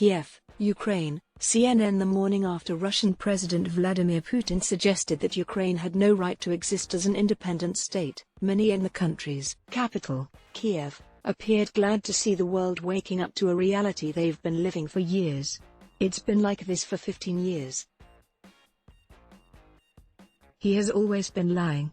Kyiv, Ukraine, CNN. The morning after Russian President Vladimir Putin suggested that Ukraine had no right to exist as an independent state, many in the country's capital, Kyiv, appeared glad to see the world waking up to a reality they've been living for years. It's been like this for 15 years. He has always been lying.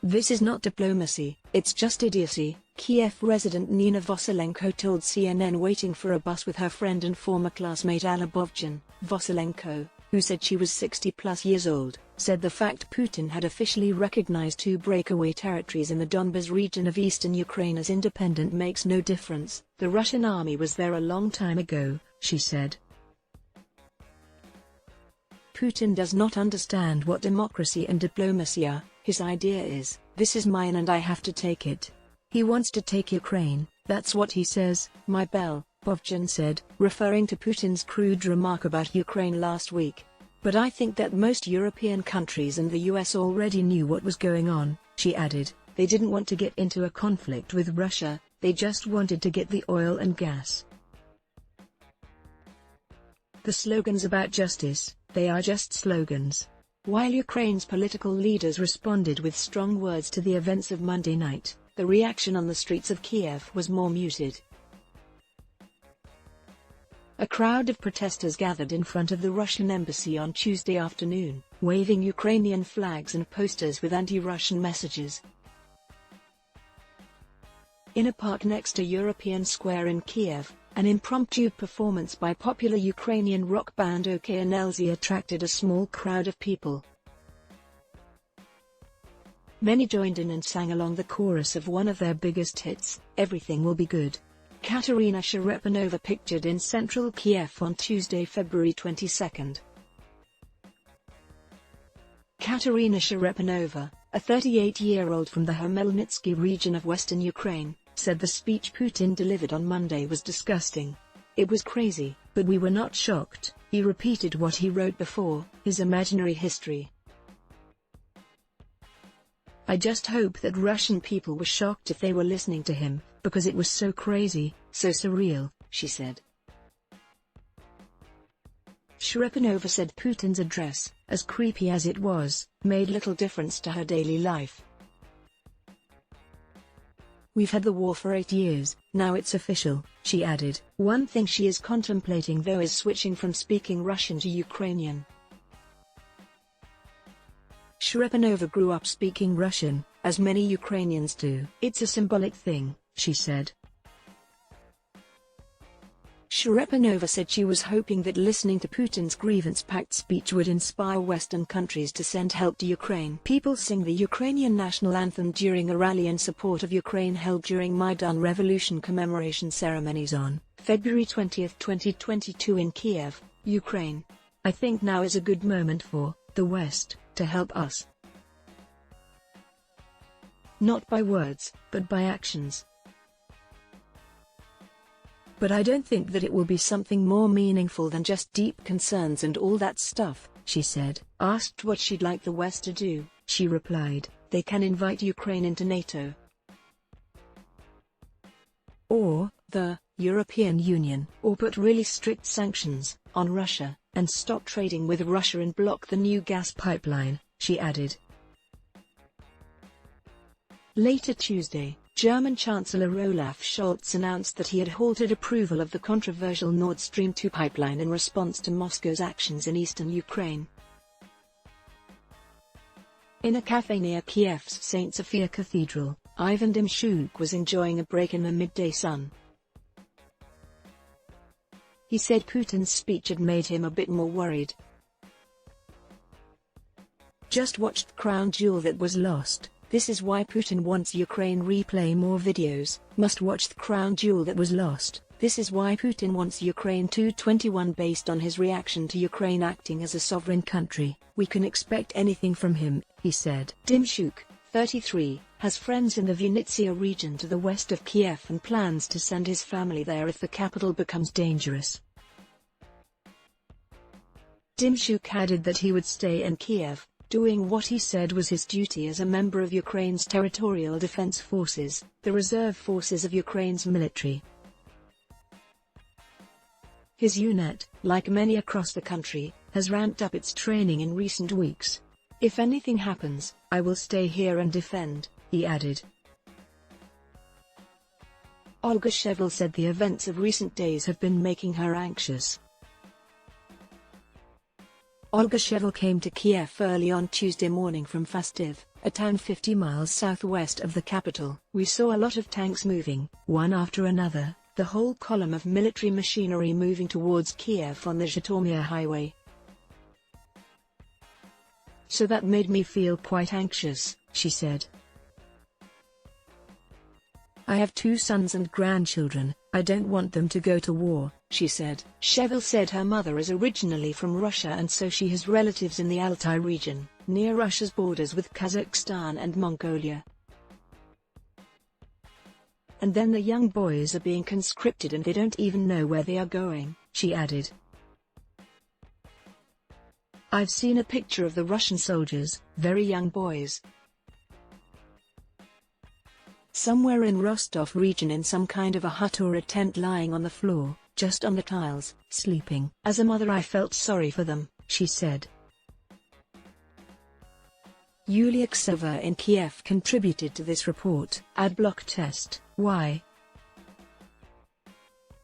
This is not diplomacy, it's just idiocy, Kyiv resident Nina Vasilenko told CNN waiting for a bus with her friend and former classmate Alla Bovchin. Vasilenko, who said she was 60+ years old, said the fact Putin had officially recognized 2 breakaway territories in the Donbas region of eastern Ukraine as independent makes no difference. The Russian army was there a long time ago, she said. Putin does not understand what democracy and diplomacy are. His idea is, this is mine and I have to take it. He wants to take Ukraine, that's what he says. My bell, Bovchin said, referring to Putin's crude remark about Ukraine last week. But I think that most European countries and the US already knew what was going on, she added. They didn't want to get into a conflict with Russia, they just wanted to get the oil and gas. The slogans about justice, they are just slogans. While Ukraine's political leaders responded with strong words to the events of Monday night, the reaction on the streets of Kyiv was more muted. A crowd of protesters gathered in front of the Russian embassy on Tuesday afternoon, waving Ukrainian flags and posters with anti-Russian messages. In a park next to European Square in Kyiv, an impromptu performance by popular Ukrainian rock band OK NLZ attracted a small crowd of people. Many joined in and sang along the chorus of one of their biggest hits, Everything Will Be Good. Katerina Sharepanova pictured in central Kyiv on Tuesday, February 22. Katerina Sharepanova, a 38-year-old from the Khmelnytsky region of western Ukraine, said the speech Putin delivered on Monday was disgusting. It was crazy, but we were not shocked. He repeated what he wrote before, his imaginary history. I just hope that Russian people were shocked if they were listening to him, because it was so crazy, so surreal, she said. Sharepanova said Putin's address, as creepy as it was, made little difference to her daily life. We've had the war for 8 years, now it's official, she added. One thing she is contemplating though is switching from speaking Russian to Ukrainian. Sharepanova grew up speaking Russian, as many Ukrainians do. It's a symbolic thing, she said. Sharepanova said she was hoping that listening to Putin's grievance-packed speech would inspire Western countries to send help to Ukraine. People sing the Ukrainian national anthem during a rally in support of Ukraine held during Maidan Revolution commemoration ceremonies on February 20, 2022 in Kyiv, Ukraine. I think now is a good moment for the West to help us. Not by words, but by actions. But I don't think that it will be something more meaningful than just deep concerns and all that stuff, she said. Asked what she'd like the West to do, she replied, they can invite Ukraine into NATO. Or, the European Union. Or put really strict sanctions on Russia, and stop trading with Russia and block the new gas pipeline, she added. Later Tuesday, German Chancellor Olaf Scholz announced that he had halted approval of the controversial Nord Stream 2 pipeline in response to Moscow's actions in eastern Ukraine. In a cafe near Kyiv's St. Sophia Cathedral, Ivan Dymchuk was enjoying a break in the midday sun. He said Putin's speech had made him a bit more worried. Just watched the crown jewel that was lost. This is why Putin wants Ukraine replay more videos. Must watch the crown jewel that was lost. This is why Putin wants Ukraine 221 based on his reaction to Ukraine acting as a sovereign country. We can expect anything from him, he said. Dymchuk, 33, has friends in the Vinnytsia region to the west of Kyiv and plans to send his family there if the capital becomes dangerous. Dymchuk added that he would stay in Kyiv, doing what he said was his duty as a member of Ukraine's territorial defense forces, the reserve forces of Ukraine's military. His unit, like many across the country, has ramped up its training in recent weeks. If anything happens, I will stay here and defend, he added. Olga Shevel said the events of recent days have been making her anxious. Olga Shevel came to Kyiv early on Tuesday morning from Fastiv, a town 50 miles southwest of the capital. We saw a lot of tanks moving, one after another, the whole column of military machinery moving towards Kyiv on the Zhytomyr highway. So that made me feel quite anxious, she said. I have 2 sons and grandchildren, I don't want them to go to war, she said. Shevel said her mother is originally from Russia and so she has relatives in the Altai region, near Russia's borders with Kazakhstan and Mongolia. And then the young boys are being conscripted and they don't even know where they are going, she added. I've seen a picture of the Russian soldiers, very young boys. Somewhere in Rostov region in some kind of a hut or a tent lying on the floor, just on the tiles, sleeping. As a mother I felt sorry for them, she said. Yulia Kseva in Kyiv contributed to this report. Adblock test. Why,